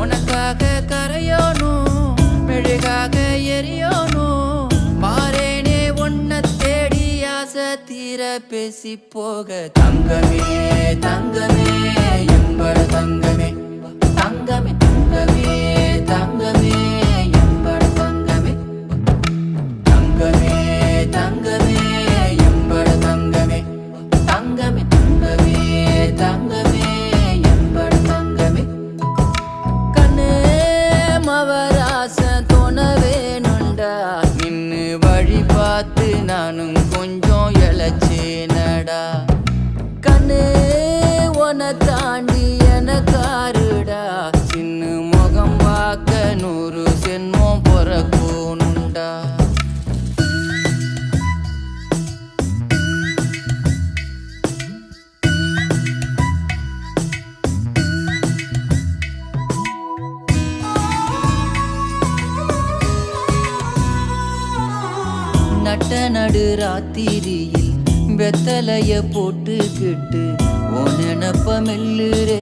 உனக்காக கரையோனும் மெழுகாக எரியோனும் மாறேனே உன்னை தேடி ஆசை தீர பேசி போக தங்கமே தங்கமே எம்பட தங்கமே தங்கமே தங்கமே தங்கமே எம்பட தங்கமே தங்கமே தங்கமே எம்பட தங்கமே தங்கமே தங்கமே தங்கமே எம்பட தங்கமே கண்ணே மவராச தோணவேனுண்டா நின்னு வழி பார்த்து நானும் கொஞ்சம் இழைச்சேனடா கண்ணே உன தாண்டி எனக்காருடா சின்ன முகம் பார்க்க 100 சென்மம் பொறக்கோனுண்டா நட்ட நடு ராத்திரியில் வெத்தலைய போட்டுக்கிட்டு உன் நினப்ப மெல்லுரே